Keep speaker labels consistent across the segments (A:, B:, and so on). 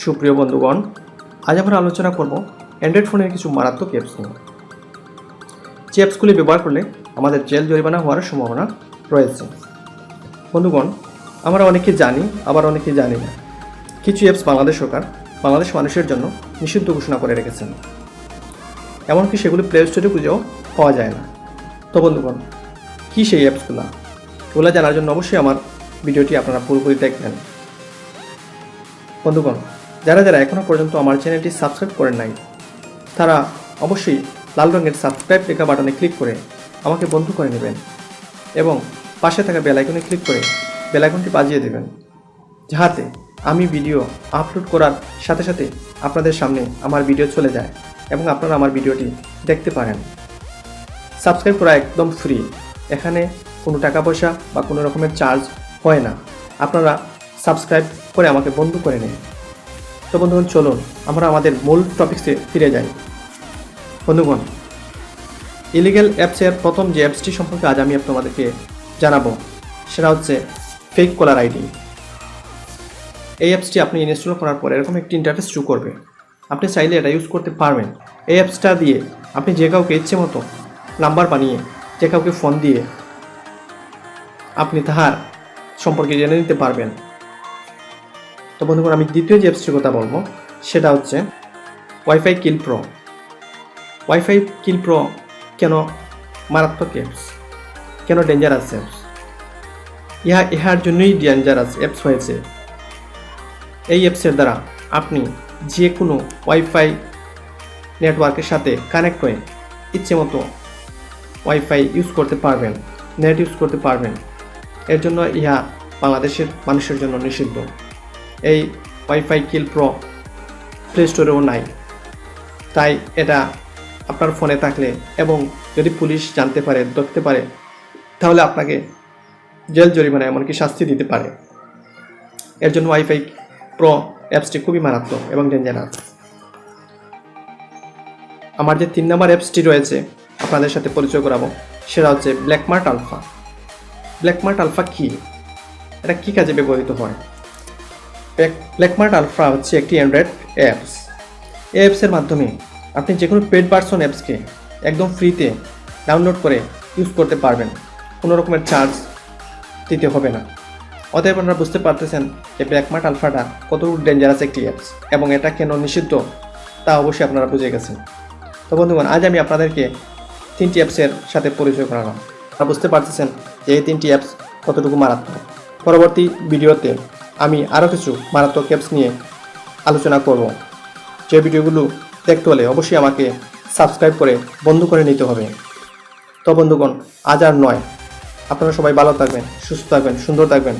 A: সুপ্রিয় বন্ধুগণ, আজ আমরা আলোচনা করব অ্যান্ড্রয়েড ফোনের কিছু মারাত্মক অ্যাপস নিয়ে। যে অ্যাপসগুলি ব্যবহার করলে আমাদের জেল জরিমানা হওয়ার সম্ভাবনা রয়েছে। বন্ধুগণ, আমরা অনেকে জানি, আবার অনেকে জানি না। কিছু অ্যাপস বাংলাদেশ সরকার বাংলাদেশ মানুষের জন্য নিষিদ্ধ ঘোষণা করে রেখেছেন, এমনকি সেগুলি প্লে স্টোরে খুঁজেও পাওয়া যায় না। তো বন্ধুগণ, কী সেই অ্যাপসগুলো? ওগুলো জানার জন্য অবশ্যই আমার ভিডিওটি আপনারা পুরোপুরি দেখবেন। বন্ধুগণ, যারা এখনও পর্যন্ত আমার চ্যানেলটি সাবস্ক্রাইব করেন নাই, তারা অবশ্যই লাল রঙের সাবস্ক্রাইব লেখা বাটনে ক্লিক করে আমাকে বন্ধু করে নেবেন এবং পাশে থাকা বেল আইকনে ক্লিক করে বেল আইকনটি বাজিয়ে দেবেন, যাতে আমি ভিডিও আপলোড করার সাথে সাথে আপনাদের সামনে আমার ভিডিও চলে যায় এবং আপনারা আমার ভিডিওটি দেখতে পারেন। সাবস্ক্রাইব করা একদম ফ্রি, এখানে কোনো টাকা পয়সা বা কোনো রকমের চার্জ হয় না। আপনারা সাবস্ক্রাইব করে আমাকে বন্ধু করে নিন। তো বন্ধুগণ, চলুন আমরা আমাদের মূল টপিক্সে ফিরে যাই। বন্ধুগণ, ইলিগ্যাল অ্যাপসের প্রথম যে অ্যাপসটি সম্পর্কে আজ আমি আপনাদেরকে জানাবো, সেটা হচ্ছে ফেক কলার আইডি। এই অ্যাপসটি আপনি ইনস্টল করার পর এরকম একটি ইন্টারফেস শো করবে। আপনি চাইলে এটা ইউজ করতে পারবেন। এই অ্যাপসটা দিয়ে আপনি যে কাউকে ইচ্ছে মতো নাম্বার বানিয়ে যে কাউকে ফোন দিয়ে আপনি তাহার সম্পর্কে জেনে নিতে পারবেন। তো বন্ধুগণ, আমি দ্বিতীয় যে অ্যাপসটির কথা বলবো, সেটা হচ্ছে ওয়াইফাই কিল প্রো। ওয়াইফাই কিল প্রো কেন মারাত্মক অ্যাপস, কেন ডেঞ্জারাস অ্যাপস? ইহার জন্যই ডেঞ্জারাস অ্যাপস হয়েছে। এই অ্যাপসের দ্বারা আপনি যে কোনো ওয়াইফাই নেটওয়ার্কের সাথে কানেক্ট হয়ে ইচ্ছে মতো ওয়াইফাই ইউজ করতে পারবেন, নেট ইউজ করতে পারবেন। এর জন্য ইহা বাংলাদেশের মানুষের জন্য নিষিদ্ধ। এই ওয়াইফাই কিল প্রো প্লে স্টোরেও নাই, তাই এটা আপনার ফোনে থাকলে এবং যদি পুলিশ জানতে পারে, ধরতে পারে, তাহলে আপনাকে জেল জরিমানা এমনকি শাস্তি দিতে পারে। এর জন্য ওয়াইফাই প্রো অ্যাপসটি খুবই মারাত্মক এবং ডেঞ্জারাস। আমার যে 3 নম্বর অ্যাপসটি রয়েছে আপনাদের সাথে পরিচয় করাবো, সেটা হচ্ছে ব্ল্যাকমার্ট আলফা। ব্ল্যাকমার্ট আলফা কি? এটা কী কাজে ব্যবহৃত হয়? ব্ল্যাকমার্ট আলফা হচ্ছে একটি অ্যান্ড্রয়েড অ্যাপস। এই অ্যাপসের মাধ্যমে আপনি যে কোনো পেড ভার্সন অ্যাপসকে একদম ফ্রিতে ডাউনলোড করে ইউজ করতে পারবেন, কোনো রকমের চার্জ দিতে হবে না। অতএব আপনারা বুঝতে পারতেছেন যে ব্ল্যাকমার্ট আলফাটা কতটুকু ডেঞ্জারাস একটি অ্যাপস এবং এটা কেন নিষিদ্ধ তা অবশ্যই আপনারা বুঝে গেছেন। তো বন্ধুগণ, আজ আমি আপনাদেরকে 3টি অ্যাপসের সাথে পরিচয় করালাম। আপনারা বুঝতে পারতেছেন যে এই 3টি অ্যাপস কতটুকু মারাত্মক। পরবর্তী ভিডিওতে আমি আরও কিছু মারাত্মক অ্যাপস নিয়ে আলোচনা করব। যে ভিডিওগুলো দেখতে হলে অবশ্যই আমাকে সাবস্ক্রাইব করে বন্ধু করে নিতে হবে। তো বন্ধুগণ, আজ আর নয়, আপনারা সবাই ভালো থাকবেন, সুস্থ থাকবেন, সুন্দর থাকবেন।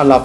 A: আল্লাহ।